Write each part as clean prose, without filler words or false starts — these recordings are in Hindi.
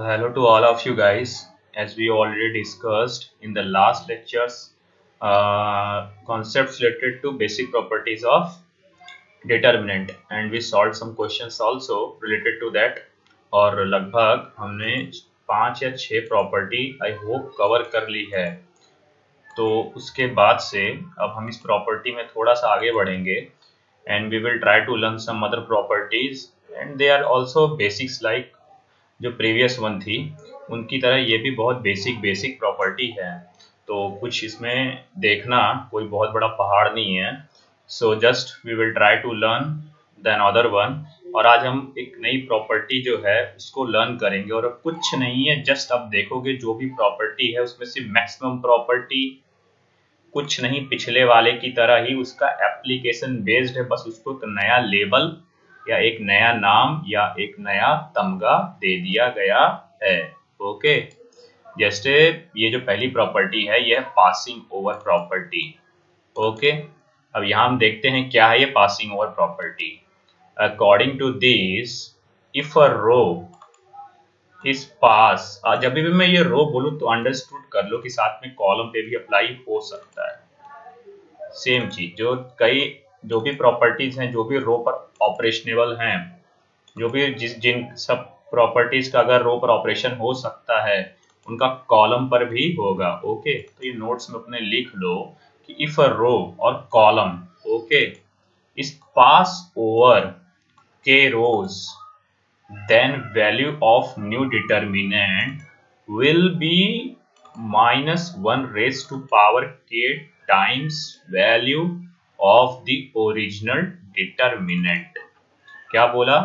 Hello to all of you guys. As we already discussed in the last lectures, concepts related to basic properties of determinant, and we solved some questions also related to that. और लगभग हमने 5 या 6 प्रॉपर्टी आई होप कवर कर ली है. तो उसके बाद से अब हम इस प्रॉपर्टी में थोड़ा सा आगे बढ़ेंगे and we will try to learn some other properties and they are also basics like जो प्रीवियस वन थी उनकी तरह ये भी बहुत बेसिक प्रॉपर्टी है. तो कुछ इसमें देखना कोई बहुत बड़ा पहाड़ नहीं है. So just we will try to learn the another one. और आज हम एक नई प्रॉपर्टी जो है उसको लर्न करेंगे और कुछ नहीं है, जस्ट अब देखोगे जो भी प्रॉपर्टी है उसमें से मैक्सिमम प्रॉपर्टी कुछ नहीं, पिछले वाले की तरह ही उसका एप्लीकेशन बेस्ड है. बस उसको एक नया लेबल या एक नया नाम या एक नया तमगा दे दिया गया है. ओके, जैसे ये जो पहली प्रॉपर्टी है ये है पासिंग ओवर प्रॉपर्टी. ओके, अब यहाँ हम देखते हैं क्या है ये passing over property. According to this, if a row is pass, जब भी मैं ये रो बोलूँ तो अंडरस्टूड कर लो कि साथ में कॉलम पे भी अप्लाई हो सकता है. सेम चीज, जो भी प्रॉपर्टीज हैं, जो भी रो पर ऑपरेशनेबल हैं, जो भी जिन सब प्रॉपर्टीज का अगर रो पर ऑपरेशन हो सकता है उनका कॉलम पर भी होगा. ओके, तो ये नोट्स में अपने लिख लो कि इफ अ रो और column okay is pass over के रोज, then value of new determinant will be -1 raised to power k times value of the original determinant. क्या बोला?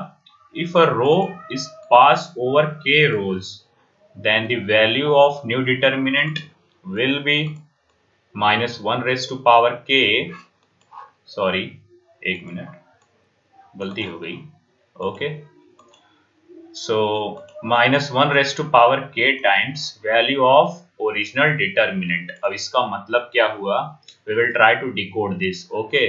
If a row is passed over k rows, then the value of new determinant will be -1 raised to power k. Sorry, एक मिनट, गलती हो गई. Okay, so -1 raised to power k times value of original determinant. अब इसका मतलब क्या हुआ? We will try to decode this. Okay,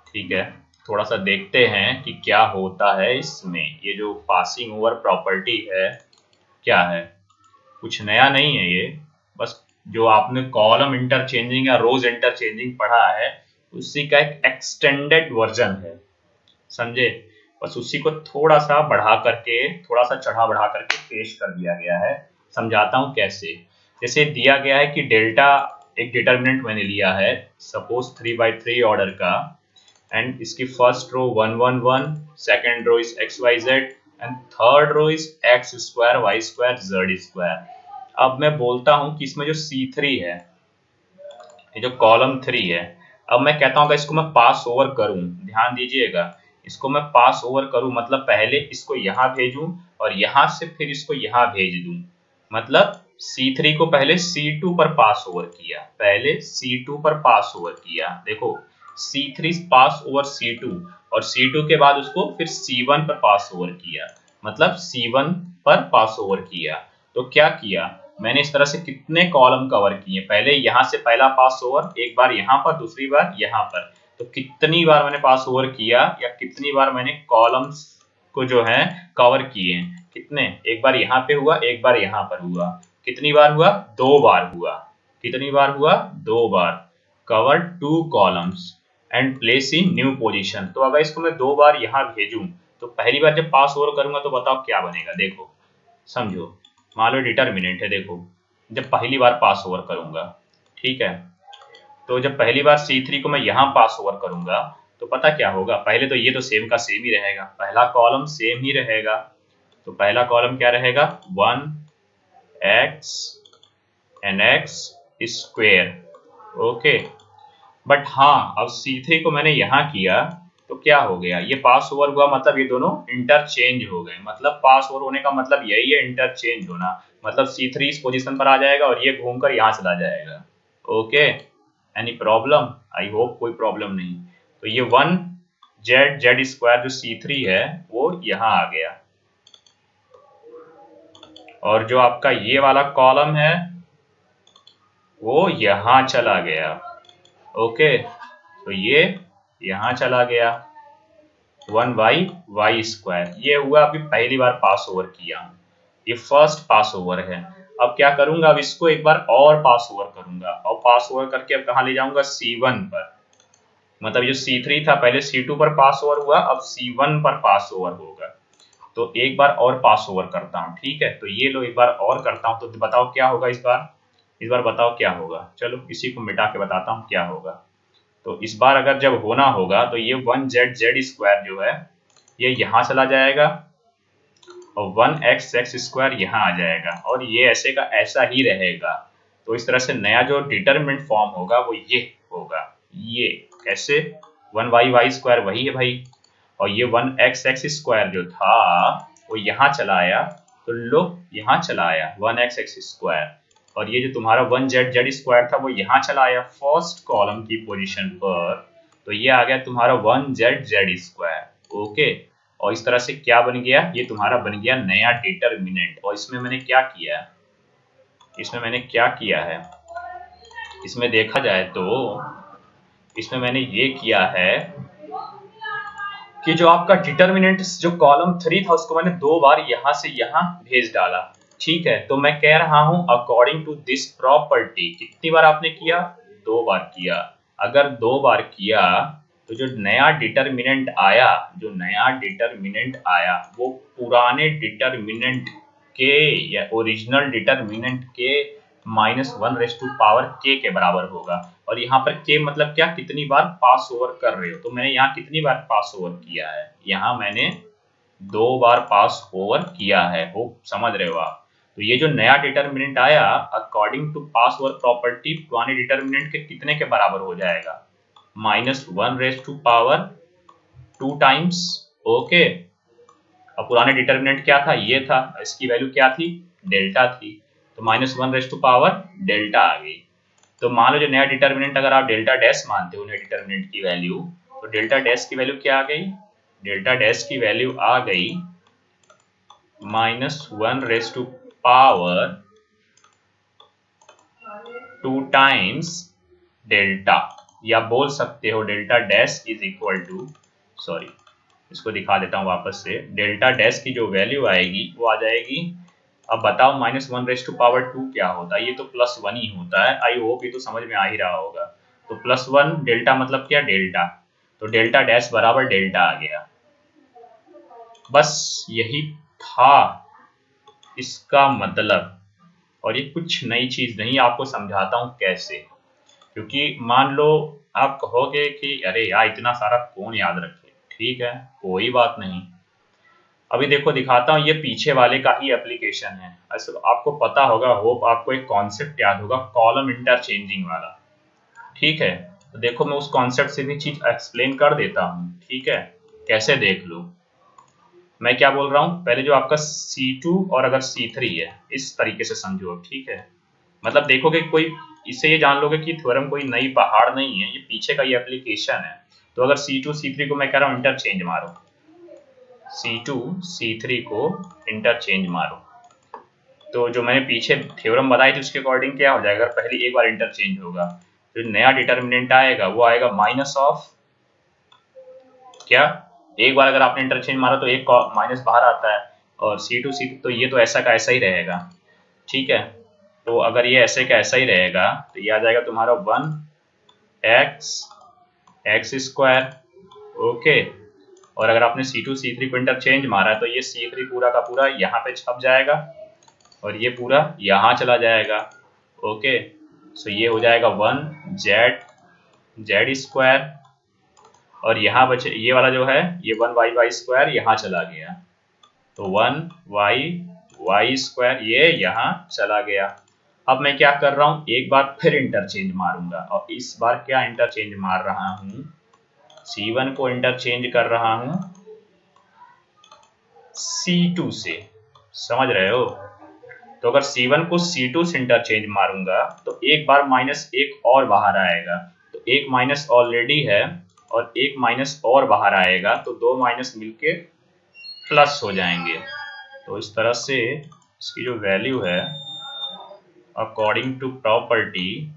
ठीक है, थोड़ा सा देखते हैं कि क्या होता है इसमें. ये जो पासिंग ओवर प्रॉपर्टी है क्या है? कुछ नया नहीं है ये, बस जो आपने कॉलम इंटरचेंजिंग या रोज इंटरचेंजिंग पढ़ा है उसी का एक एक्सटेंडेड वर्जन है. समझे? बस उसी को थोड़ा सा बढ़ा करके, थोड़ा सा चढ़ा बढ़ा करके पेश कर दिया गया है. समझाता हूं कैसे. जैसे दिया गया है कि डेल्टा एक डिटर्मिनेंट मैंने लिया है, सपोज 3/3 ऑर्डर का, एंड इसकी first row 1 1 1, second row is XYZ and third row is X² Y² Z². अब मैं बोलता हूं कि इसमें जो C3 है, ये जो कॉलम 3 है, अब मैं कहता हूं कि इसको मैं पास ओवर करूं. ध्यान दीजिएगा, इसको मैं पास ओवर करूं मतलब पहले इसको यहां भेजूं और यहां से फिर इसको यहां भेज दूं. मतलब C3 को पहले C2 पर पास ओवर किया, पहले C2 पर पास ओवर किया. देखो, C3 पास ओवर C2 और C2 के बाद उसको फिर C1 पर पास ओवर किया, मतलब C1 पर पास ओवर किया. तो क्या किया मैंने, इस तरह से कितने कॉलम कवर किए. पहले यहां से पहला पास ओवर, एक बार यहां पर, दूसरी बार यहां पर. तो कितनी बार मैंने पास ओवर किया या कितनी बार मैंने कॉलम्स को जो है कवर किए. कितने? एक बार यहाँ पे हुआ, एक बार यहाँ पर हुआ. कितनी बार हुआ? 2 बार हुआ. कितनी बार हुआ? 2 बार. Cover 2 columns and place in new position. तो अगर इसको मैं 2 बार यहाँ भेजूं तो पहली बार जब पास ओवर करूंगा तो बताओ क्या बनेगा. देखो, समझो, मान लो डिटर्मिनेंट है. देखो, जब पहली बार पास ओवर करूंगा, ठीक है, तो जब पहली बार C3 को मैं यहाँ पास ओवर करूंगा तो पता क्या होगा. पहले तो ये तो सेम का सेम ही रहेगा, पहला कॉलम सेम ही रहेगा. तो पहला कॉलम क्या रहेगा? 1x and x². Okay, but हाँ, अब C3 को मैंने यहाँ किया तो क्या हो गया, ये पास ओवर हुआ, मतलब ये दोनों इंटरचेंज हो गए. मतलब पास ओवर होने का मतलब यही है, इंटरचेंज होना. मतलब C3 इस पोजीशन पर आ जाएगा और ये घूमकर यहाँ चला जाएगा. Okay, any problem? I hope कोई प्रॉब्लम नहीं. तो ये 1z² जो C3 है वो यहाँ आ गया, और जो आपका ये वाला कॉलम है वो यहाँ चला गया. ओके, तो ये यहाँ चला गया 1/y². ये हुआ अभी पहली बार पास ओवर किया. ये फर्स्ट पास ओवर है। अब क्या करूंगा, अब इसको एक बार और पास ओवर करूंगा, और पास ओवर करके अब कहाँ ले जाऊंगा, C1 पर। मतलब जो C3 था पहले C2 पर पास ओवर हुआ, अब C1 पर पास ओवर होगा। तो एक बार और पास ओवर करता हूँ, ठीक है। तो ये लो एक बार और करता हूँ, तो बताओ क्या होगा इस बार बताओ क्या होगा। चलो इसी को मिटा के बताता हूँ क्या होगा। तो इस बार अगर जब होना होगा तो ये 1z जो है ये यहाँ चला जाएगा, और 1x स्क्वायर यहाँ आ जाएगा, और ये ऐसे का ऐसा ही रहेगा। तो इस तरह से नया जो डिटरमिनेंट फॉर्म होगा वो ये होगा। ये कैसे, 1y स्क्वायर वही है भाई, और ये 1x स्क्वायर जो था वो यहाँ चला आया, तो लो यहाँ चला आया 1x स्क्वायर, और ये जो तुम्हारा 1z स्क्वायर था वो यहाँ चला आया फर्स्ट कॉलम की पोजीशन पर। तो ये आ गया तुम्हारा 1z स्क्वायर। ओके, और इस तरह से क्या बन गया, ये तुम्हारा बन गया नया डिटरमिनेंट। और इसमें मैंने क्या किया है, इसमें देखा जाए तो इसमें मैंने ये किया है कि जो आपका डिटरमिनेंट जो कॉलम 3 था उसको मैंने 2 बार यहाँ से यहाँ भेज डाला। ठीक है, तो मैं कह रहा हूं अकॉर्डिंग टू दिस प्रॉपर्टी, कितनी बार आपने किया, 2 बार किया। अगर 2 बार किया तो जो नया डिटरमिनेंट आया वो पुराने डिटरमिनेंट के या ओरिजिनल डिटरमिनेंट के -1 के बराबर होगा। और यहाँ पर के मतलब क्या, कितनी बार पास ओवर कर रहे हो। तो मैंने यहाँ कितनी बार पास ओवर किया है, यहाँ मैंने 2 बार पास ओवर किया है। होप समझ रहे हो आप। तो ये जो नया डिटरमिनेंट आया according to pass over property पुराने डिटरमिनेंट के कितने के बराबर हो जाएगा, -1 टाइम्स। ओके, अब पुराने डिटरमिनेंट क्या था, ये था, इसकी वैल्यू क्या थी, डेल्टा थी। तो -1 डेल्टा आ गई। तो मान लो जो नया डिटरमिनेंट अगर आप डेल्टा डैश मानते हो नए डिटरमिनेंट की वैल्यू, तो डेल्टा डैश की वैल्यू क्या आ गई, डेल्टा डैश की वैल्यू आ गई -1 टाइम्स डेल्टा, या बोल सकते हो delta dash is equal to, sorry इसको दिखा देता हूँ वापस से, डेल्टा डैश की जो वैल्यू आएगी वो आ जाएगी, अब बताओ -1 क्या होता है, ये तो +1 ही होता है। आई होप ये तो समझ में आ ही रहा होगा। तो +1 डेल्टा मतलब क्या, डेल्टा, तो डेल्टा डैश बराबर डेल्टा आ गया। बस यही था इसका मतलब, और ये कुछ नई चीज नहीं, आपको समझाता हूँ कैसे। क्योंकि मान लो आप कहोगे कि अरे यार इतना सारा कौन याद रखे, ठीक है कोई बात नहीं। अभी देखो दिखाता हूँ, ये पीछे वाले का ही एप्लीकेशन है। ऐसे आपको पता होगा, होप आपको एक कॉन्सेप्ट याद होगा, कॉलम इंटरचेंजिंग वाला। ठीक है, तो देखो मैं उस कॉन्सेप्ट से भी चीज एक्सप्लेन कर देता हूँ, ठीक है, कैसे देख लो। मैं क्या बोल रहा हूँ, पहले जो आपका C2 और अगर C3 है इस तरीके से समझो, ठीक है। मतलब देखोगे कोई, इससे ये जान लोगे कि थ्योरम कोई नई पहाड़ नहीं है, ये पीछे का ये एप्लीकेशन है। तो अगर C2 C3 को मैं कह रहा हूँ इंटरचेंज मारो, C2 C3 को इंटरचेंज मारो, तो जो मैंने पीछे थ्योरम बताई थी उसके अकॉर्डिंग क्या हो जाएगा, अगर पहले एक बार इंटरचेंज होगा तो नया डिटरमिनेंट आएगा वो आएगा माइनस ऑफ क्या, एक बार अगर आपने इंटरचेंज मारा तो एक माइनस बाहर आता है, और C2 C, तो ये तो ऐसा का ऐसा ही रहेगा। ठीक है, तो अगर ये ऐसे का ऐसा ही रहेगा तो ये आ जाएगा तुम्हारा 1x स्क्वायर। ओके, और अगर आपने C2 C3 को इंटरचेंज मारा है तो ये C3 पूरा का पूरा यहाँ पे छप जाएगा, और ये पूरा यहाँ चला जाएगा। ओके, सो ये हो जाएगा 1z स्क्वायर, और यहाँ बचे ये वाला जो है ये 1y स्क्वायर यहाँ चला गया, तो 1y स्क्वायर ये यहाँ चला गया। अब मैं क्या कर रहा हूँ, एक बार फिर इंटरचेंज मारूंगा, और इस बार क्या इंटरचेंज मार रहा हूँ, C1 को इंटरचेंज कर रहा हूँ C2 से, समझ रहे हो। तो अगर C1 को C2 से इंटरचेंज मारूंगा तो एक बार -1 और बाहर आएगा, तो एक माइनस ऑलरेडी है और एक माइनस और बाहर आएगा, तो दो माइनस मिलके प्लस हो जाएंगे। तो इस तरह से इसकी जो वैल्यू है according to property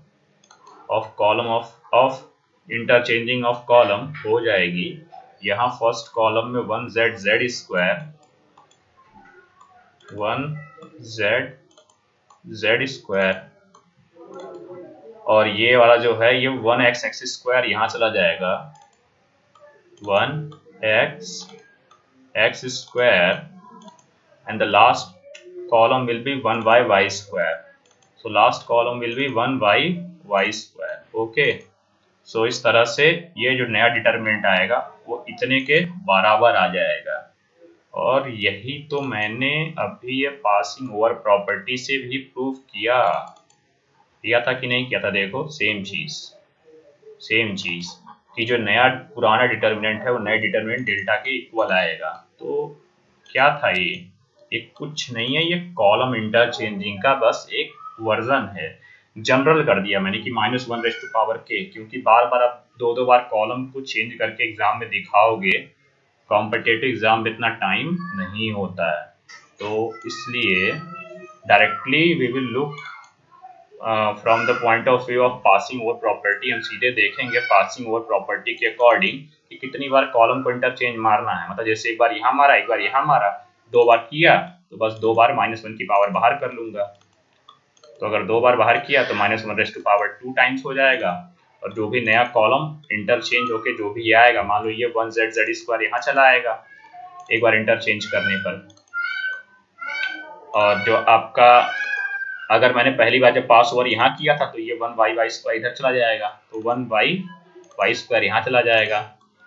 of column of interchanging of column हो जाएगी, यहाँ फर्स्ट कॉलम में 1z स्क्वायर 1 जेड स्क्वायर, और ये वाला जो है ये 1x एक्स स्क्वायर यहाँ चला जाएगा, 1x square, and the last column will be 1y square. So last column will be 1y square. Okay. So इस तरह से ये जो नया डिटरमिनेंट आएगा वो इतने के बराबर आ जाएगा। और यही तो मैंने अभी ये पासिंग ओवर प्रॉपर्टी से भी प्रूफ किया था कि नहीं किया था? देखो सेम चीज कि जो नया पुराना डिटरमिनेंट है वो नए डिटरमिनेंट डेल्टा के इक्वल आएगा। तो क्या था ये कुछ नहीं है, ये कॉलम इंटरचेंजिंग का बस एक वर्जन है। जनरल कर दिया मैंने कि -1⁻k, क्योंकि बार बार आप दो बार कॉलम को चेंज करके एग्जाम में दिखाओगे, कॉम्पिटिटिव एग्जाम में इतना टाइम नहीं होता है, तो इसलिए directly we will look from the point of view of passing over property. हम सीधे देखेंगे पासिंग ओवर प्रॉपर्टी के अकॉर्डिंग कि कितनी बार कॉलम को इंटरचेंज मारना है। मतलब जैसे एक बार यहाँ मारा, एक बार यहाँ मारा, 2 बार किया तो बस 2 बार -1 की पावर बाहर कर लूंगा। तो अगर 2 बार बाहर किया तो -1⁻² टाइम्स हो जाएगा, और जो भी नया कॉलम इंटरचेंज होके जो भी आएगा, मान लो ये 1z² यहाँ चला आएगा एक बार इंटरचेंज करने पर। और जो आपका अगर मैंने पहली बार जब पास ओवर यहाँ किया था तो ये 1y² इधर चला जाएगा, तो 1y² यहाँ चला जाएगा।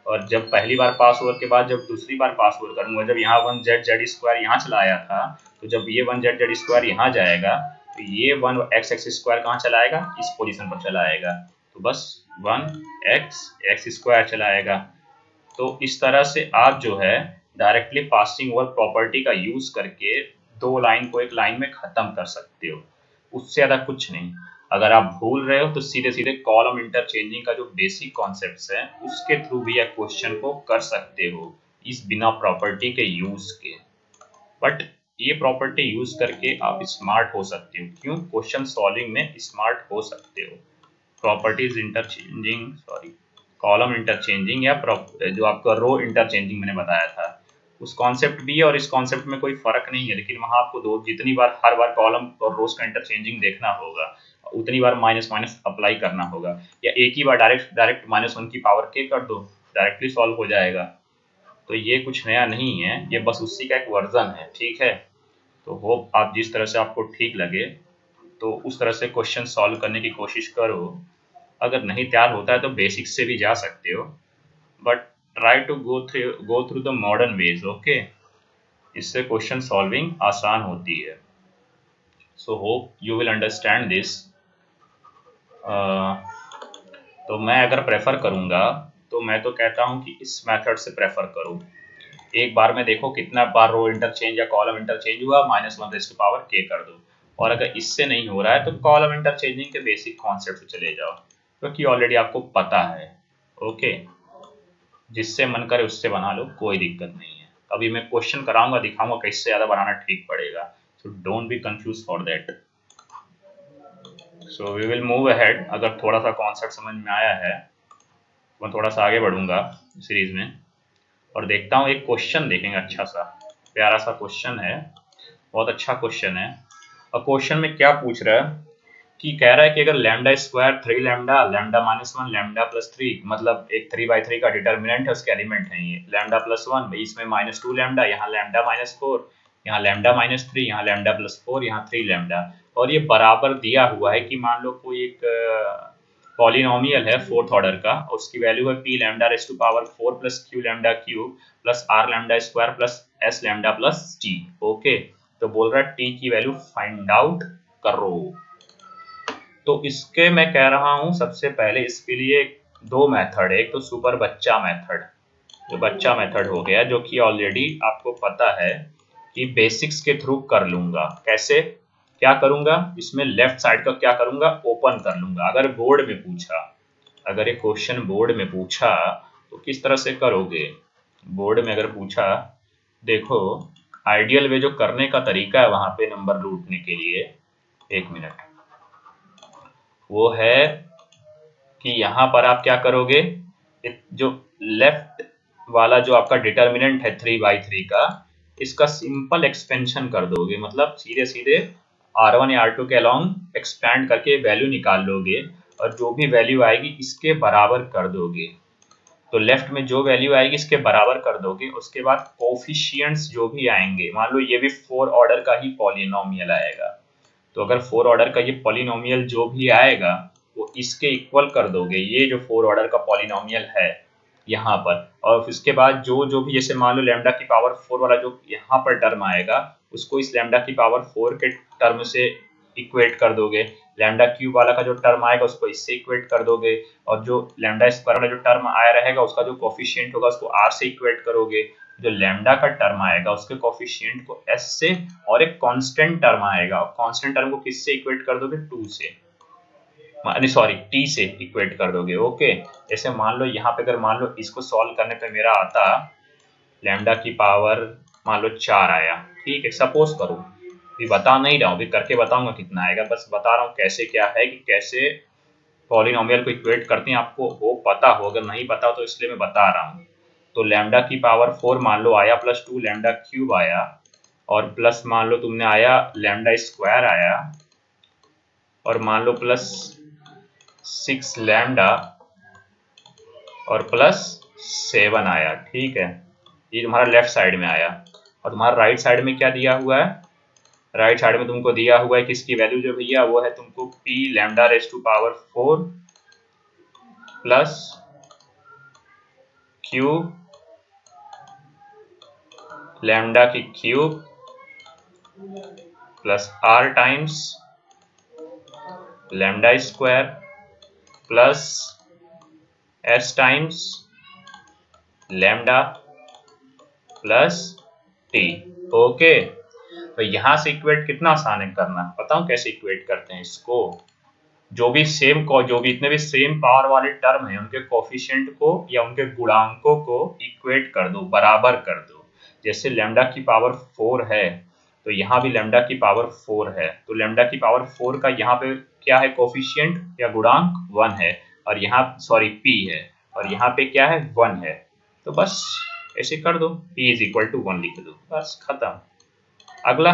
और जब पहली बार पास ओवर के बाद जब दूसरी बार पास ओवर करूंगा, जब यहाँ 1z² यहाँ चला आया था, तो जब ये 1z² यहाँ जाएगा तो ये 1x² कहाँ चला आएगा? इस पोजीशन पर चला आएगा, तो बस 1x² चला आएगा। तो इस तरह से आप जो है डायरेक्टली पासिंग ओवर प्रॉपर्टी का यूज करके 2 लाइन को एक लाइन में खत्म कर सकते हो, उससे ज्यादा कुछ नहीं। अगर आप भूल रहे हो तो सीधे सीधे कॉलम इंटरचेंजिंग का जो बेसिक कॉन्सेप्ट्स है उसके थ्रू भी आप क्वेश्चन को कर सकते हो, इस बिना प्रॉपर्टी के यूज के। बट ये प्रॉपर्टी यूज करके आप स्मार्ट हो सकते हो। क्यों? क्वेश्चन सॉल्विंग में स्मार्ट हो सकते हो। Properties interchanging, sorry, column interchanging या जो आपका रो इंटरचेंजिंग मैंने बताया था, उस कॉन्सेप्ट भी है और इस कॉन्सेप्ट में कोई फर्क नहीं है, लेकिन वहां आपको जितनी बार हर बार कॉलम और रोज का इंटरचेंजिंग देखना होगा, उतनी बार माइनस माइनस अप्लाई करना होगा, या एक ही बार डायरेक्ट -1 की पावर k कर दो, डायरेक्टली सॉल्व हो जाएगा। तो ये कुछ नया नहीं है, ये बस उसी का एक वर्जन है, ठीक है। तो होप आप जिस तरह से आपको ठीक लगे तो उस तरह से क्वेश्चन सॉल्व करने की कोशिश करो। अगर नहीं तैयार होता है तो बेसिक्स से भी जा सकते हो, but try to go through the modern ways, okay. इससे क्वेश्चन सॉल्विंग आसान होती है। So hope you will understand this. तो मैं अगर प्रेफर करूंगा तो मैं तो कहता हूं कि इस मेथड से प्रेफर करो। एक बार में देखो कितना बार रो इंटरचेंज या कॉलम इंटरचेंज हुआ, -1⁻k कर दो। और अगर इससे नहीं हो रहा है तो कॉलम इंटरचेंजिंग के बेसिक कॉन्सेप्ट से चले जाओ, क्योंकि ऑलरेडी आपको पता है, ओके। जिससे मन करे उससे बना लो, कोई दिक्कत नहीं है। अभी मैं क्वेश्चन कराऊंगा, दिखाऊंगा किससे ज्यादा बनाना ठीक पड़ेगा, so don't be confuse for that. So we will move ahead. अगर थोड़ा सा कॉन्सेप्ट समझ में आया है मैं थोड़ा सा आगे बढ़ूंगा सीरीज में और देखता हूँ। एक क्वेश्चन देखेंगे, अच्छा सा प्यारा सा क्वेश्चन है, बहुत अच्छा क्वेश्चन है। और क्वेश्चन में क्या पूछ रहा है कि कह रहा है कि अगर λ² 3 लैम्डा, λ-1 λ+3, मतलब एक 3/3 का डिटर्मिनेंट है, उसके एलिमेंट है ये λ+1, इसमें -2 लैम्डा, यहाँ λ-4, यहाँ λ-3, यहाँ λ+4, यहाँ 3 लैम्डा। और ये बराबर दिया हुआ है कि मान लो कोई एक पॉलिनोमियल है 4th ऑर्डर का, उसकी वैल्यू है p λ⁴ + q λ³ + r λ² + s λ+t, okay. तो बोल रहा है t की वैल्यू फाइंड आउट करो। तो इसके मैं कह रहा हूं सबसे पहले इसके लिए 2 मेथड है। एक तो सुपर बच्चा मेथड, जो बच्चा मेथड हो गया, जो कि ऑलरेडी आपको पता है कि बेसिक्स के थ्रू कर लूंगा। कैसे क्या करूंगा? इसमें लेफ्ट साइड का क्या करूंगा? ओपन कर लूंगा। अगर बोर्ड में पूछा, अगर एक क्वेश्चन बोर्ड में पूछा तो किस तरह से करोगे? बोर्ड में अगर पूछा, देखो आइडियल वे जो करने का तरीका है वहां पे नंबर लूटने के लिए, 1 मिनट, वो है कि यहाँ पर आप क्या करोगे, जो लेफ्ट वाला जो आपका डिटर्मिनेंट है 3/3 का, इसका सिंपल एक्सपेंशन कर दोगे, मतलब सीधे सीधे R1 या R2 के अलॉन्ग एक्सपैंड करके वैल्यू निकाल लोगे और जो भी वैल्यू आएगी इसके बराबर कर दोगे। तो लेफ्ट में जो वैल्यू आएगी इसके बराबर कर दोगे। उसके बाद कोफिशिएंट्स जो भी आएंगे, मान लो ये भी 4 ऑर्डर का ही पॉलिनोमियल आएगा, तो अगर 4 ऑर्डर का ये पॉलिनोमियल जो भी आएगा वो इसके इक्वल कर दोगे, ये जो 4 ऑर्डर का पॉलिनोमियल है यहाँ पर। और इसके बाद जो जो भी, जैसे मान लो लैम्डा की पावर 4 वाला जो यहाँ पर टर्म आएगा उसको इस लैम्डा की पावर 4 के टर्म से इक्वेट कर दोगे। लैम्डा क्यूब वाला का जो टर्म आएगा उसको इससे इक्वेट कर दोगे, और जो लैम्डा स्क्वायर वाला जो टर्म आया रहेगा उसका जो कोफिशिएंट होगा उसको आर से इक्वेट करोगे। जो लैम्डा का टर्म आएगा उसके कोफिशिएंट को एस से, और एक कांस्टेंट टर्म आएगा, कांस्टेंट टर्म को किससे इक्वेट कर दोगे, 2 से, सॉरी टी से इक्वेट कर दोगे। ओके, जैसे मान लो यहाँ पे, अगर मान लो इसको सॉल्व करने पे मेरा आता लैम्डा की पावर मान लो 4 आया, ठीक है, सपोज करो, भी बता नहीं रहा हूँ, भी करके बताऊंगा कितना आएगा, बस बता रहा हूँ कैसे क्या है कि कैसे पॉलिनोमियल को इक्वेट करते हैं। आपको वो पता हो, अगर नहीं पता तो इसलिए मैं बता रहा हूँ। तो लैम्डा की पावर 4 मान लो आया, प्लस 2 लैम्डा क्यूब आया, और प्लस मान लो तुमने आया लैम्डा स्क्वायर आया, और मान लो प्लस 6 लैम्डा और प्लस 7 आया, ठीक है, ये तुम्हारा लेफ्ट साइड में आया। और तुम्हारा राइट साइड में क्या दिया हुआ है, राइट साइड में तुमको दिया हुआ है कि इसकी वैल्यू जो भैया वो है तुमको p lambda raise to power 4 plus cube lambda की cube plus r times lambda square plus s times lambda plus t। Okay, तो यहां से इक्वेट कितना आसान है करना, बताऊं कैसे इक्वेट करते हैं इसको। जो भी इतने भी सेम पावर वाले टर्म हैं उनके कोफिशिएंट को या उनके गुणांकों को इक्वेट कर दो, बराबर कर दो। जैसे लैम्डा की पावर 4 है तो यहाँ भी लैम्डा की पावर 4 है, तो लैम्डा की पावर 4 का यहाँ पे क्या है, कोफिशिएंट या गुणांक 1 है, और यहाँ सॉरी p है, और यहाँ पे क्या है, 1 है। तो बस ऐसे कर दो, p इज इक्वल टू 1 लिख दो, बस खत्म। अगला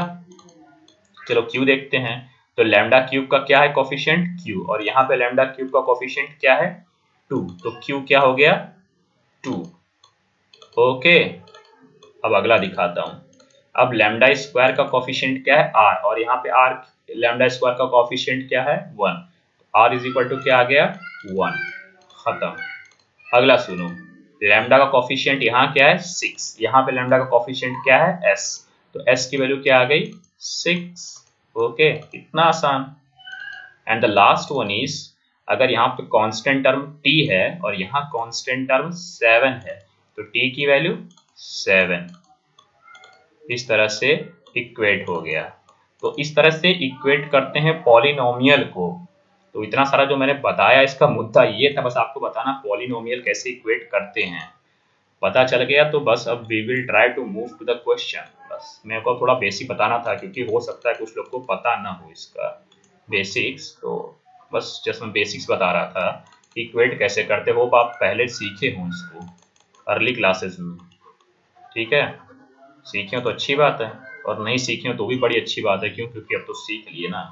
चलो q देखते हैं। तो लैम्डा क्यूब का क्या है कोफिशिएंट, q, और यहाँ पे लैम्डा क्यूब का कोफिशिएंट क्या है, 2, तो q क्या हो गया, 2। ओके, अब अगला दिखाता हूँ। अब लैम्डा स्क्वायर का कोफिशिएंट क्या है, r, और यहाँ पे r लैम्डा स्क्वायर का कोफिशिएंट क्या है, 1, r इज इक्वल टू क्या आ गया, 1, खत्म। अगला सुनो, लैम्डा का कोफिशिएंट यहाँ क्या है, 6, यहाँ पे लैम्डा का कोफिशिएंट क्या है, s, तो s की वैल्यू क्या आ गई, 6। ओके, इतना आसान। And the last one is, अगर यहाँ पे कांस्टेंट टर्म t है और यहाँ कांस्टेंट टर्म 7 है, तो t की वैल्यू 7, इस तरह से इक्वेट हो गया। तो इस तरह से इक्वेट करते हैं पॉलिनोमियल को। तो इतना सारा जो मैंने बताया इसका मुद्दा ये था, बस आपको बताना पॉलिनोमियल कैसे इक्वेट करते हैं। पता चल गया तो बस अब we will try to move to the question. बस मेरे को थोड़ा बेसिक बताना था क्योंकि हो सकता है कुछ लोग को पता ना हो इसका बेसिक्स, तो बस जस्ट मैं बेसिक्स बता रहा था कि इक्वेट कैसे करते हो, आप पहले सीखे हों इसको अर्ली क्लासेस में, ठीक है। सीखे हो तो अच्छी बात है, और नहीं सीखे हो तो भी बड़ी अच्छी बात है, क्यों, क्योंकि अब तो सीख लिए ना।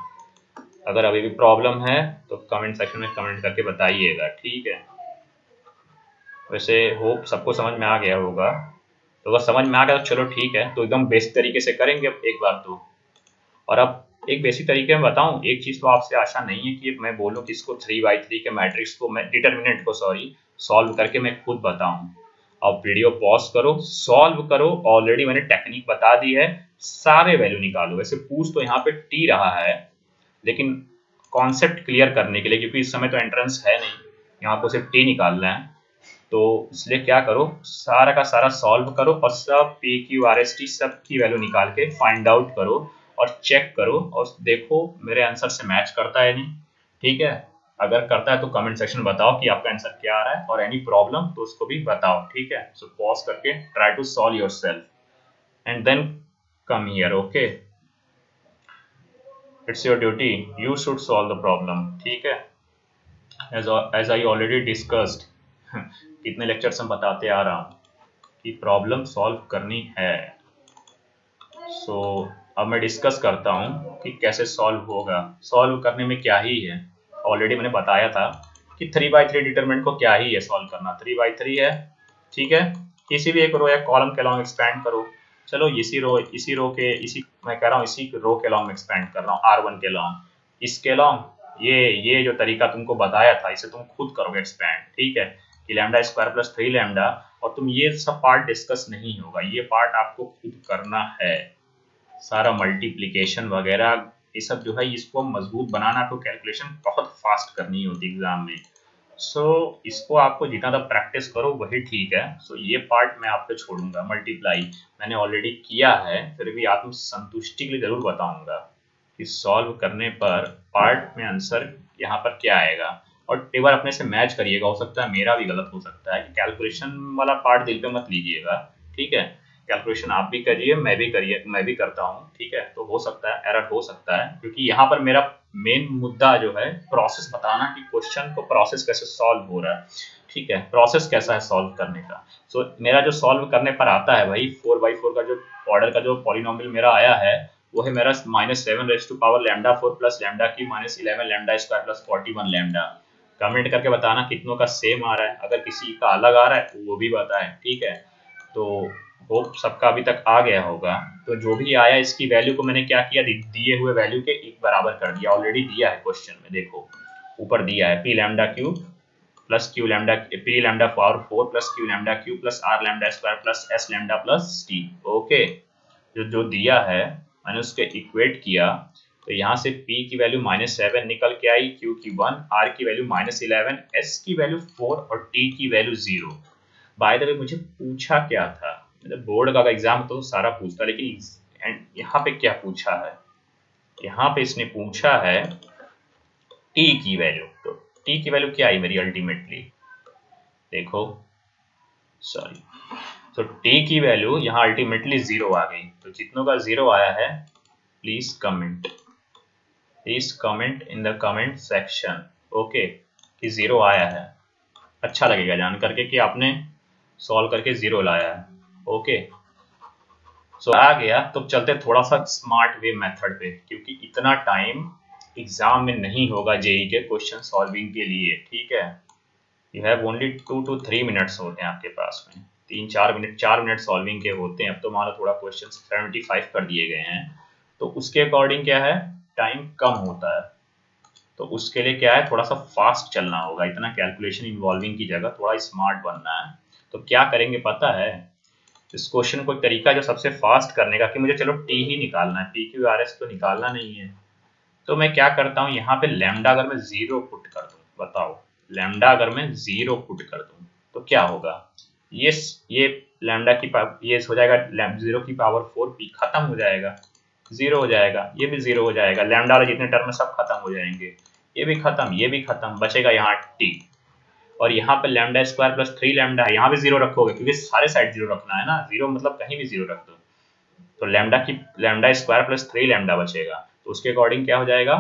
अगर अभी भी प्रॉब्लम है तो कमेंट सेक्शन में कमेंट करके बताइएगा, ठीक है। वैसे होप सबको समझ में आ गया होगा, तो अगर समझ में आ गया तो चलो ठीक है, तो एकदम बेसिक तरीके से करेंगे अब एक बार तो। और अब एक बेसिक तरीके में बताऊं, एक चीज़ तो आपसे आशा नहीं है कि मैं बोलूं कि इसको 3x3 के मैट्रिक्स को, मैं डिटर्मिनेंट को सॉरी सॉल्व करके मैं खुद बताऊं। अब वीडियो पॉज करो, सॉल्व करो, ऑलरेडी मैंने टेक्निक बता दी है, सारे वैल्यू निकालो। वैसे पूछ तो यहाँ पे टी रहा है, लेकिन कॉन्सेप्ट क्लियर करने के लिए, क्योंकि इस समय तो एंट्रेंस है नहीं, यहाँ को सिर्फ टी निकालना है, तो इसलिए क्या करो, सारा का सारा सॉल्व करो और सब P Q R S T सब की वैल्यू निकाल के फाइंड आउट करो और चेक करो और देखो मेरे आंसर से मैच करता है नहीं, ठीक है। अगर करता है तो कमेंट सेक्शन में बताओ कि आपका आंसर क्या आ रहा है, और एनी प्रॉब्लम तो उसको भी बताओ, ठीक है। सो पॉज करके try to solve yourself and then come here, okay. It's your duty, you should solve the problem, ठीक है। एज आई ऑलरेडी डिस्कस्ड, कितने लेक्चर से बताते आ रहा हूँ कि प्रॉब्लम सॉल्व करनी है। सो अब मैं डिस्कस करता हूँ कि कैसे सॉल्व होगा। सॉल्व करने में क्या ही है, ऑलरेडी मैंने बताया था कि 3/3 डिटरमिनेंट को क्या ही है सॉल्व करना, 3/3 है। ठीक है, किसी भी एक रो या कॉलम के अलॉन्ग एक्सपैंड करो। चलो इसी मैं कह रहा हूँ इसी रो के अलॉन्ग एक्सपैंड कर रहा हूँ, R1 के अलॉन्ग, इसके अलॉन्ग ये जो तरीका तुमको बताया था इसे तुम खुद करोगे एक्सपैंड। ठीक है, कि लैम्डा स्क्वायर प्लस 3 लैम्डा, और तुम ये सब पार्ट डिस्कस नहीं होगा, ये पार्ट आपको खुद करना है। सारा मल्टीप्लिकेशन वगैरह ये सब जो है इसको मजबूत बनाना, तो कैलकुलेशन बहुत फास्ट करनी होती एग्जाम में। सो इसको आपको जितना तक प्रैक्टिस करो वही ठीक है। सो ये पार्ट मैं आप पे छोड़ूंगा, मल्टीप्लाई मैंने ऑलरेडी किया है, फिर भी आत्म संतुष्टि के लिए जरूर बताऊंगा कि सॉल्व करने पर पार्ट में आंसर यहाँ पर क्या आएगा। और टेबल अपने से मैच करिएगा, हो सकता है मेरा भी गलत हो सकता है, कि कैलकुलेशन वाला पार्ट दिल पे मत लीजिएगा। ठीक है, कैलकुलेशन आप भी करिए, मैं भी करता हूँ। ठीक है, तो हो सकता है एरर हो सकता है, क्योंकि यहाँ पर मेरा मेन मुद्दा जो है प्रोसेस बताना, कि क्वेश्चन को प्रोसेस कैसे सॉल्व हो रहा है। ठीक है, प्रोसेस कैसा है सॉल्व करने का। सो मेरा जो सॉल्व करने पर आता है भाई 4/4 का जो ऑर्डर का जो पॉलिनोमियल मेरा आया है, वो है मेरा -7 raise to power λ4 plus λ³ -11 lambda square plus 41 lambda. Comment करके बताना कितनों का सेम आ रहा है, अगर किसी का अलग आ रहा है तो वो भी बताएं। ठीक है, तो होप सबका अभी तक आ गया होगा। तो जो भी आया इसकी वैल्यू को मैंने क्या किया, दिए हुए वैल्यू के एक बराबर कर दिया, ऑलरेडी दिया है क्वेश्चन में, देखो ऊपर दिया है p λ³ plus p λ⁴ plus q⁵ plus r⁵² plus s⁵ plus t। Okay, जो दिया है मैंने उसके इक्वेट किया, तो यहाँ से p की वैल्यू -7 निकल के आई, q की 1, r की वैल्यू -11, s की वैल्यू 4 और t की वैल्यू 0। बाय द वे मुझे पूछा क्या था, मतलब बोर्ड का एग्जाम तो सारा पूछता, लेकिन यहाँ पे क्या पूछा है, यहाँ पे इसने पूछा है t की वैल्यू। तो t की वैल्यू क्या आई मेरी अल्टीमेटली, देखो सॉरी, तो t की वैल्यू यहाँ अल्टीमेटली 0 आ गई। तो जितनों का 0 आया है please comment in the comment section. Okay, कि 0 आया है, अच्छा लगेगा जान करके कि आपने सॉल्व करके 0 लाया है। ओके, सो आ गया। तो चलते थोड़ा सा स्मार्ट वे मेथड पे, क्योंकि इतना टाइम एग्जाम में नहीं होगा जेई के क्वेश्चन सॉल्विंग के लिए। ठीक है, you have only 2 to 3 minutes होते हैं आपके पास में, 4 मिनट सॉल्विंग के होते हैं। अब तो मान लो थोड़ा क्वेश्चन 75 कर दिए गए हैं, तो उसके अकॉर्डिंग क्या है, टाइम कम होता है। तो उसके लिए क्या है, थोड़ा सा फास्ट चलना होगा, इतना कैलकुलेशन इन्वॉल्विंग की जगह थोड़ा स्मार्ट बनना है। तो क्या करेंगे पता है, इस क्वेश्चन को एक तरीका जो सबसे फास्ट करने का, कि मुझे चलो टी ही निकालना है, PQRS तो निकालना नहीं है। तो मैं क्या करता हूँ, यहाँ पे लैम्डा अगर मैं 0 पुट कर दूँ, बताओ लैम्डा अगर मैं 0 पुट कर दूँ तो क्या होगा, ये लैम्डा की ये हो जाएगा 0 की पावर 4 p, खत्म हो जाएगा, 0 हो जाएगा, ये भी 0 हो जाएगा, लैम्डा वाले जितने टर्म है सब खत्म हो जाएंगे, ये भी खत्म, ये भी खत्म, बचेगा यहाँ t। और यहाँ पे लैम्डा स्क्वायर प्लस 3 लैम्डा है, यहाँ भी 0 रखोगे, क्योंकि सारे साइड 0 रखना है ना, 0 मतलब कहीं भी 0 रख दो। तो लैम्डा स्क्वायर प्लस 3 लैम्डा बचेगा। तो उसके अकॉर्डिंग क्या हो जाएगा,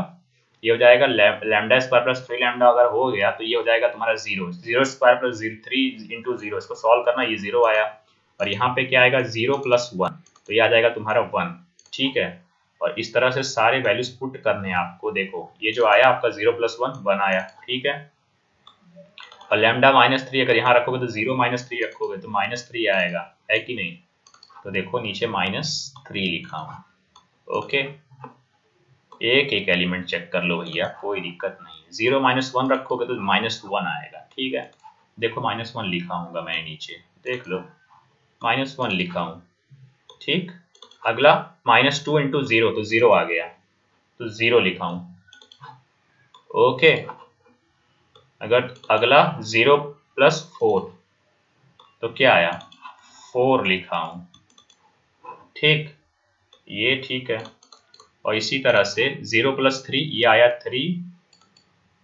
ये हो जाएगा लैम्डा स्क्वायर प्लस 3 लैम्डा अगर हो गया तो ये हो जाएगा तुम्हारा 0 स्क्वायर प्लस 3 इंटू 0, इसको सॉल्व करना, ये 0 आया। और यहाँ पे क्या आएगा 0 प्लस 1, तो ये आ जाएगा तुम्हारा 1। ठीक है, और इस तरह से सारे वैल्यूज पुट करने हैं आपको। देखो ये जो आया आपका 0 प्लस 1 आया। ठीक है, और लैम्डा -3 अगर यहाँ रखोगे तो 0 -3 रखोगे तो -3 आएगा, है कि नहीं। तो देखो नीचे -3 लिखा हूँ। ओके, एक एक एलिमेंट चेक कर लो भैया, कोई दिक्कत नहीं है। 0 -1 रखोगे तो -1 आएगा। ठीक है, देखो -1 लिखा हूँ मैं नीचे, देख लो -1 लिखा हूँ। ठीक, अगला -2 इंटू 0 तो 0 आ गया, तो 0 लिखा हूँ। ओके, अगर अगला 0 प्लस 4 तो क्या आया, 4 लिखा हूँ। ठीक, ये ठीक है। और इसी तरह से 0 प्लस 3 ये आया 3,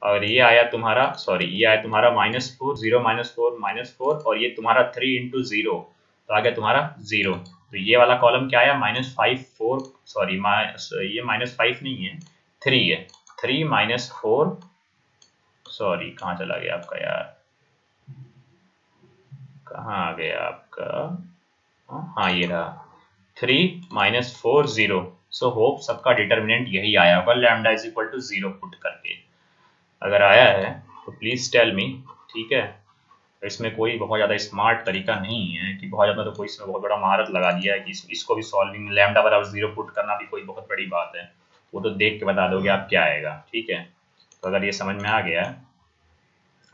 और ये आया तुम्हारा ये आया तुम्हारा -4, 0 -4 और ये तुम्हारा 3 इंटू 0 तो आ गया तुम्हारा 0। तो ये वाला कॉलम क्या आया, -5 4 ये -5 नहीं है, 3 है, 3 -4, कहाँ चला गया आपका यार, कहाँ आ गया आपका, हाँ ये रहा, 3 माइनस 4 0। सो होप सबका डिटर्मिनेंट यही आया होगा, lambda is equal to 0 put करके। अगर आया है तो प्लीज़ टेल मी, ठीक है। इसमें कोई बहुत ज़्यादा स्मार्ट तरीका नहीं है कि बहुत ज़्यादा, तो कोई इसमें बहुत बड़ा महारत लगा दिया है कि इसको भी सॉल्विंग लैम्डा बराबर 0 पुट करना भी कोई बहुत बड़ी बात है। वो तो देख के बता दोगे आप क्या आएगा, ठीक है। तो अगर ये समझ में आ गया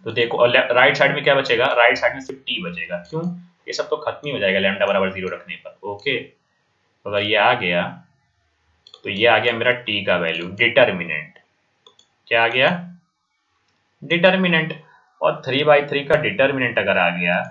तो देखो, और राइट साइड में क्या बचेगा, राइट साइड में सिर्फ टी बचेगा। क्यों? ये सब तो खत्म ही हो जाएगा लैम्डा बराबर 0 रखने पर। ओके, तो अगर ये आ गया तो ये आ गया मेरा टी का वैल्यू, डिटर्मिनेंट। क्या आ गया? डिटर्मिनेंट। और 3/3 का डिटर्मिनेंट अगर आ गया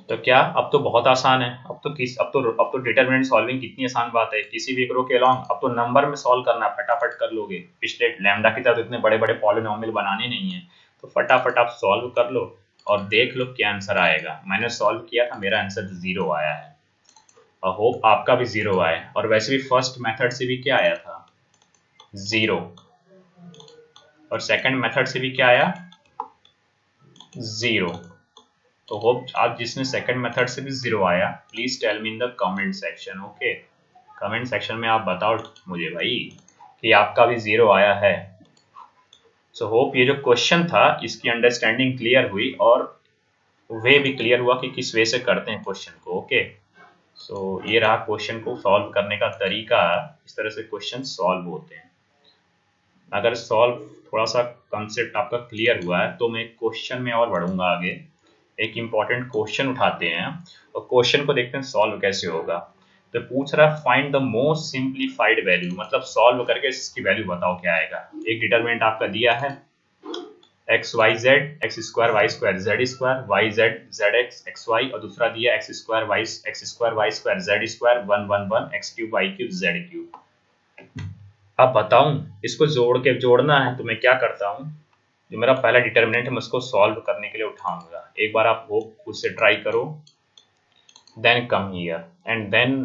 तो क्या, अब तो बहुत आसान है। अब तो डिटर्मिनेंट सॉल्विंग कितनी आसान बात है, किसी भी रो के अलॉन्ग अब तो नंबर में सॉल्व करना, फटाफट कर लोगे। पिछले लैम्डा की तरह तो इतने बड़े बड़े पॉलिनोमियल बनाने नहीं है, तो फटाफट आप सॉल्व कर लो और देख लो क्या आंसर आएगा। मैंने सॉल्व किया था, मेरा आंसर 0 आया है, और होप आपका भी 0 आए। और वैसे भी फर्स्ट मेथड से भी क्या आया था, 0, और सेकंड मेथड से भी क्या आया, 0। तो होप आप जिसने सेकंड मेथड से भी 0 आया, please tell me in the comment section. Okay, comment section में आप बताओ मुझे भाई कि आपका भी 0 आया है। सो होप ये जो क्वेश्चन था इसकी अंडरस्टैंडिंग क्लियर हुई, और वे भी क्लियर हुआ कि किस वे से करते हैं क्वेश्चन को। ओके, सो ये रहा क्वेश्चन को सॉल्व करने का तरीका, इस तरह से क्वेश्चन सॉल्व होते हैं। अगर सॉल्व थोड़ा सा कंसेप्ट आपका क्लियर हुआ है तो मैं क्वेश्चन में और बढ़ूंगा आगे। एक इम्पॉर्टेंट क्वेश्चन उठाते हैं और क्वेश्चन को देखते हैं सॉल्व कैसे होगा। तो पूछ रहा है find the most simplified value, मतलब सॉल्व करके इसकी वैल्यू बताओ क्या आएगा। एक डिटरमिनेंट आपका दिया है x y z, x square y square z square, y z z x x y, और दूसरा दिया x square y square z square 1 1 1 x cube y cube z cube. अब बताऊं इसको जोड़ना है तो मैं क्या करता हूँ, जो मेरा पहला डिटर्मिनेंट है मैं उसको सॉल्व करने के लिए उठाऊंगा। एक बार आप वो खुद से ट्राई करो, then come here and then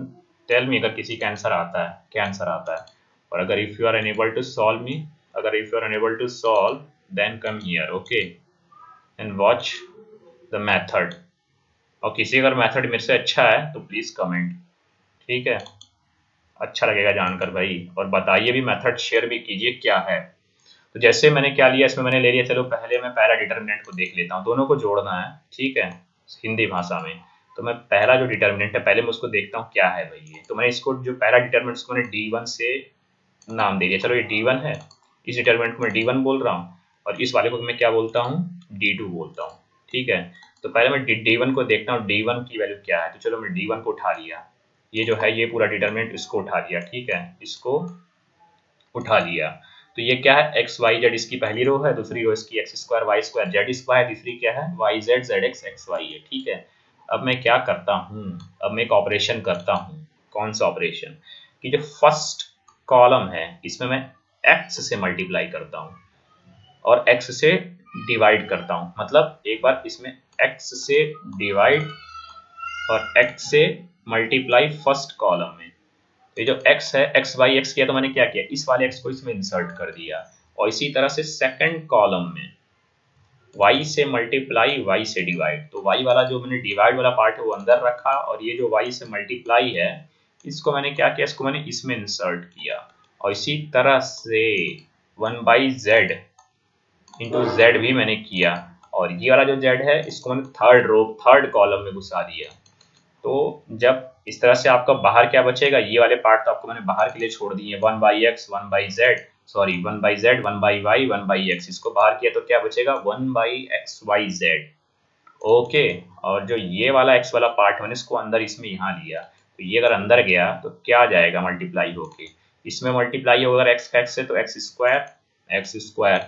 tell me अगर किसी का आंसर आता है, क्या आंसर आता है। और अगर if you are unable to solve me, अगर if you are unable to solve then come here. Okay, and watch the method. और किसी अगर मेथड मेरे से अच्छा है तो प्लीज कमेंट, ठीक है। अच्छा लगेगा जानकर भाई, और बताइए भी, मेथड शेयर भी कीजिए क्या है। तो जैसे मैंने क्या लिया, इसमें मैंने ले लिया, चलो पहले मैं पहला डिटर्मिनेंट को देख लेता हूँ, दोनों को जोड़ना है, ठीक है, हिंदी भाषा में। तो मैं पहला जो डिटर्मिनेंट है पहले मैं उसको देखता हूँ क्या है भाई ये। तो मैंने इसको जो पहला डिटर्मिनेंट उसको मैंने D1 से नाम दे दिया, चलो ये D1 है, इस डिटर्मिनेंट को मैं D1 बोल रहा हूँ, और इस वाले को मैं क्या बोलता हूँ, D2 बोलता हूँ, ठीक है। तो पहले मैं D1 को देखता हूँ D1 की वैल्यू क्या है। तो चलो मैं D1 को उठा लिया, ये जो है ये पूरा डिटर्मिनेंट इसको उठा लिया, ठीक है, इसको उठा लिया। तो ये क्या है, एक्स वाई जेड इसकी पहली रो है, दूसरी रो इसकी x square y square z square, तीसरी क्या है y z z x x y है, ठीक है। अब मैं क्या करता हूँ, अब मैं एक ऑपरेशन करता हूँ। कौन सा ऑपरेशन, कि जो फर्स्ट कॉलम है इसमें मैं एक्स से मल्टीप्लाई करता हूँ और एक्स से डिवाइड करता हूँ। मतलब एक बार इसमें एक्स से डिवाइड और एक्स से मल्टीप्लाई फर्स्ट कॉलम में। तो ये जो x है, x बाई एक्स किया तो मैंने क्या किया, इस वाले x को इसमें इंसर्ट कर दिया। और इसी तरह से सेकंड कॉलम में y से मल्टीप्लाई y से डिवाइड, तो y वाला जो मैंने डिवाइड वाला पार्ट है वो अंदर रखा, और ये जो y से मल्टीप्लाई है इसको मैंने क्या किया, इसको मैंने इसमें इंसर्ट किया। और इसी तरह से 1/z इंटू जेड भी मैंने किया, और ये वाला जो z है इसको मैंने थर्ड कॉलम में घुसा दिया। तो जब इस तरह से आपका बाहर क्या बचेगा, ये वाले पार्ट तो आपको मैंने बाहर के लिए छोड़ दिए, 1/x 1/z, sorry 1/z 1/y 1/x, इसको बाहर किया तो क्या बचेगा 1/xyz। ओके, और जो ये वाला x वाला पार्ट मैंने इसको अंदर इसमें यहाँ लिया, तो ये अगर अंदर गया तो क्या आ जाएगा मल्टीप्लाई होके, इसमें मल्टीप्लाई होगा अगर x का x से तो x स्क्वायर,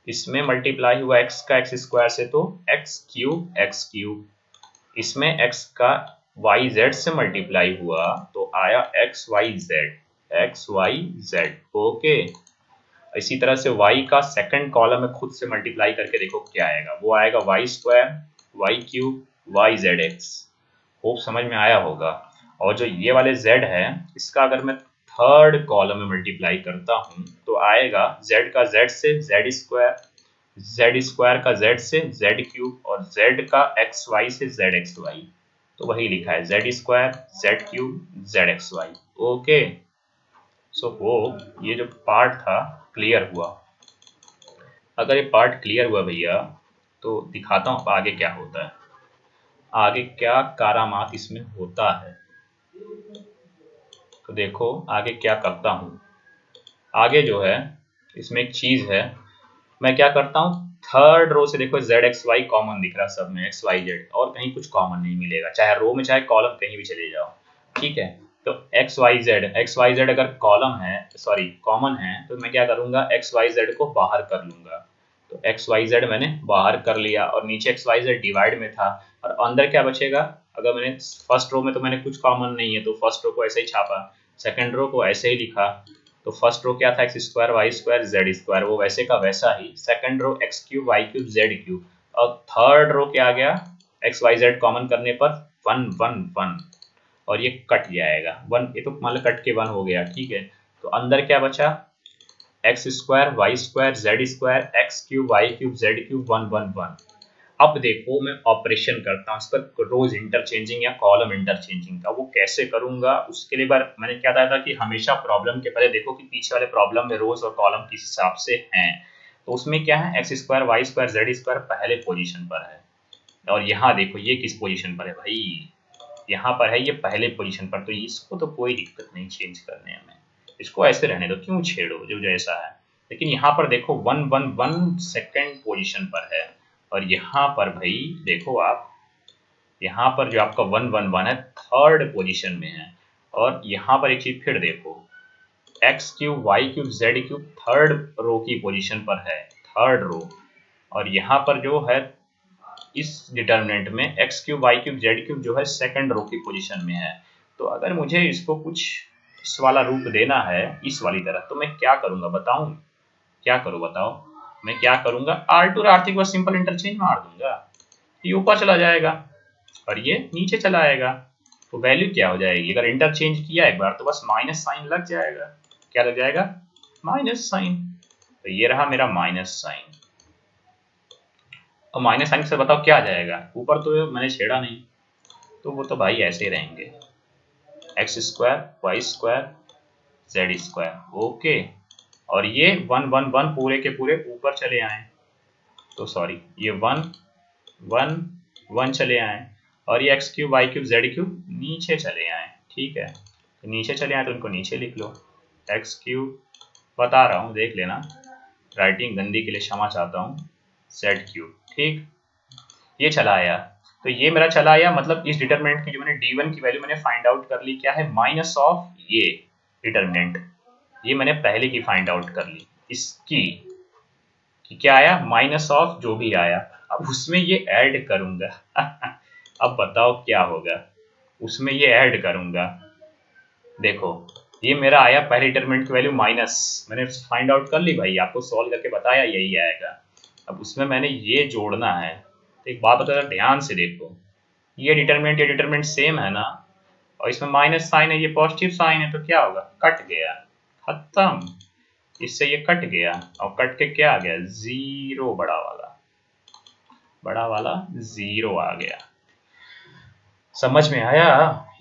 इसमें मल्टीप्लाई हुआ x का x स्क्वायर से तो x क्यूब, इसमें x का वाई जेड से मल्टीप्लाई हुआ तो आया एक्स वाई जेड। ओके, इसी तरह से y का सेकंड कॉलम में खुद से मल्टीप्लाई करके देखो क्या आएगा, वो आएगा y square y cube y z x. Hope समझ में आया होगा। और जो ये वाले z है इसका अगर मैं थर्ड कॉलम में मल्टीप्लाई करता हूँ तो आएगा z का z से जेड स्क्वायर का z से जेड क्यूब, और z का एक्स वाई से जेड एक्स वाई। तो वही लिखा है Z² Z³ ZXY। ओके, सो वो ये जो पार्ट था क्लियर हुआ। अगर ये पार्ट क्लियर हुआ भैया तो दिखाता हूँ आगे क्या होता है, आगे क्या करामात इसमें होता है। तो देखो आगे क्या करता हूँ। आगे जो है इसमें एक चीज है, मैं क्या करता हूँ, थर्ड रो से देखो ZXY कॉमन दिख रहा सब में, XYZ और कहीं कुछ कॉमन नहीं मिलेगा, चाहे रो में चाहे कॉलम कहीं भी चले जाओ। ठीक है, तो XYZ अगर कॉलम है, सॉरी कॉमन है, तो मैं क्या करूंगा XYZ को बाहर कर लूंगा। तो XYZ मैंने बाहर कर लिया और नीचे XYZ डिवाइड में था और अंदर क्या बचेगा। अगर मैंने फर्स्ट रो में तो मैंने कुछ कॉमन नहीं है तो फर्स्ट रो को ऐसे ही छापा, सेकंड रो को ऐसे ही लिखा। तो फर्स्ट रो क्या था x² y² z², वो वैसे का वैसा ही। Second row x³ y³ z³ और थर्ड रो क्या आ गया, XYZ कॉमन करने पर 1 1 1 और ये कट जाएगा 1, ये तो मतलब कट के 1 हो गया। ठीक है, तो अंदर क्या बचा x² y² z² x³ y³ z³ 1 1 1। अब देखो मैं ऑपरेशन करता हूँ इस पर, रोज इंटरचेंजिंग या कॉलम इंटरचेंजिंग का। वो कैसे करूंगा उसके लिए बार मैंने क्या बताया था कि हमेशा प्रॉब्लम के पहले देखो कि पीछे वाले प्रॉब्लम में रोज और कॉलम किस हिसाब से हैं। तो उसमें क्या है x² y² z² पहले पोजीशन पर है और यहाँ देखो ये किस पोजीशन पर है भाई, यहाँ पर है ये पहले पोजीशन पर। तो इसको तो कोई दिक्कत नहीं चेंज करने में, इसको ऐसे रहने दो, क्यों छेड़ो जो जैसा है। लेकिन यहाँ पर देखो 1 1 1 सेकेंड पोजीशन पर है और यहाँ पर भाई देखो आप, यहाँ पर जो आपका 1 1 1 है थर्ड पोजीशन में है। और यहाँ पर एक चीज फिर देखो x³ y³ z³ third row की पोजीशन पर है, थर्ड रो। और यहाँ पर जो है इस डिटर्मिनेंट में x³ y³ z³ जो है सेकंड रो की पोजीशन में है। तो अगर मुझे इसको कुछ इस वाला रूप देना है इस वाली तरह, तो मैं क्या करूंगा बताऊं, क्या करूं बताओ। मैं क्या करूंगा, R2 और R3 को सिंपल इंटरचेंज मार दूंगा, ये ऊपर चला जाएगा और ये नीचे चला आएगा। तो वैल्यू क्या हो जाएगी, अगर इंटरचेंज किया एक बार तो बस माइनस साइन लग जाएगा। क्या लग जाएगा, माइनस साइन। तो ये रहा मेरा माइनस साइन। और माइनस साइन से बताओ क्या आ जाएगा, ऊपर तो मैंने छेड़ा नहीं, तो वो तो भाई ऐसे ही रहेंगे x² y² z²। ओके, और ये 1 1 1 पूरे के पूरे ऊपर चले आए, तो सॉरी ये 1 1 1 चले आए और ये x³ y³ z³ नीचे चले आए। ठीक है, तो नीचे चले आए तो इनको नीचे लिख लो, x³ बता रहा हूँ देख लेना, राइटिंग गंदी के लिए क्षमा चाहता हूँ, z³। ठीक, ये चला आया। तो ये मेरा चला आया, मतलब इस डिटरमिनेंट की जो मैंने d1 की वैल्यू मैंने फाइंड आउट कर ली, क्या है माइनस ऑफ ये डिटरमिनेंट, ये मैंने पहले की फाइंड आउट कर ली इसकी, कि क्या आया माइनस ऑफ जो भी आया। अब उसमें ये ऐड करूंगा अब बताओ क्या होगा, उसमें ये ऐड करूंगा। देखो ये मेरा आया पहले डिटरमिनेंट की वैल्यू माइनस, मैंने फाइंड आउट कर ली भाई, आपको सॉल्व करके बताया यही आएगा। अब उसमें मैंने ये जोड़ना है। तो एक बात बता ध्यान से देखो, ये डिटरमिनेंट सेम है ना, और इसमें माइनस साइन है, ये पॉजिटिव साइन है, तो क्या होगा कट गया, खत्म। इससे ये कट गया और कट के क्या आ गया जीरो, बड़ा वाला जीरो आ गया। समझ में आया,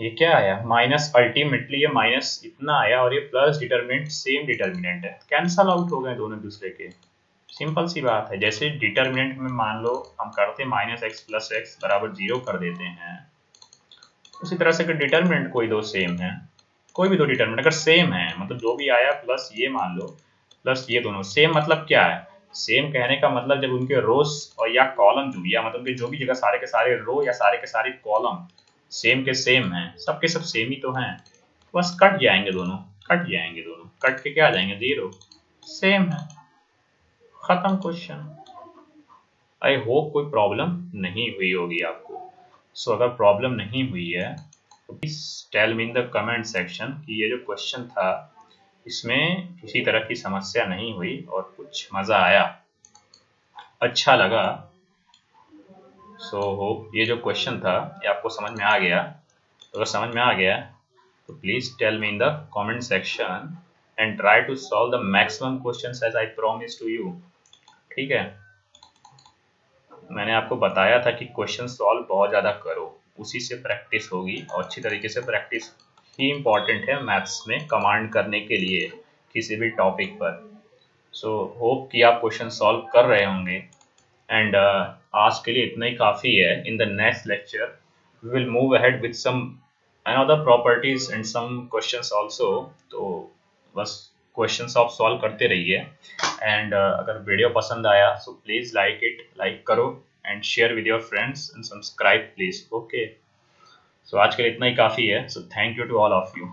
ये क्या आया माइनस, अल्टीमेटली ये माइनस इतना आया और ये प्लस डिटरमिनेंट सेम डिटरमिनेंट है, कैंसल आउट हो गए दोनों दूसरे के। सिंपल सी बात है, जैसे डिटरमिनेंट में मान लो हम करते माइनस एक्स प्लस एक्स बराबर जीरो कर देते हैं, उसी तरह से अगर डिटरमिनेंट कोई दो सेम है, कोई भी दो डिटरमिनेंट अगर सेम है, मतलब जो भी आया प्लस ये मान लो प्लस ये दोनों सेम, मतलब क्या है सेम कहने का मतलब जब उनके रोज और या कॉलम जो या मतलब जो भी जगह सारे के सारे रो या सारे के सारे कॉलम सेम के सेम हैं, सबके सब सेम ही तो हैं, बस कट जाएंगे दोनों, कट के क्या आ जाएंगे जीरो, सेम है, खत्म क्वेश्चन। आई होप कोई प्रॉब्लम नहीं हुई होगी आपको। सो अगर प्रॉब्लम नहीं हुई है तो please tell me in the comment section कि ये जो क्वेश्चन था इसमें किसी तरह की समस्या नहीं हुई और कुछ मजा आया, अच्छा लगा। सो होप ये जो क्वेश्चन था ये आपको समझ में आ गया। तो अगर समझ में आ गया तो please tell me in the comment section and try to solve the maximum questions as I promise to you. ठीक है, मैंने आपको बताया था कि क्वेश्चन सॉल्व बहुत ज़्यादा करो, उसी से प्रैक्टिस होगी, और अच्छी तरीके से प्रैक्टिस ही इम्पॉर्टेंट है मैथ्स में कमांड करने के लिए किसी भी टॉपिक पर। सो होप कि आप क्वेश्चन सॉल्व कर रहे होंगे, एंड आज के लिए इतना ही काफ़ी है। In the next lecture we will move ahead with some another properties and some questions also. तो बस क्वेश्चंस आप सॉल्व करते रहिए, एंड अगर वीडियो पसंद आया सो प्लीज़ लाइक करो and share with your friends and subscribe please. Okay, so आज के लिए इतना ही काफ़ी है। So thank you to all of you.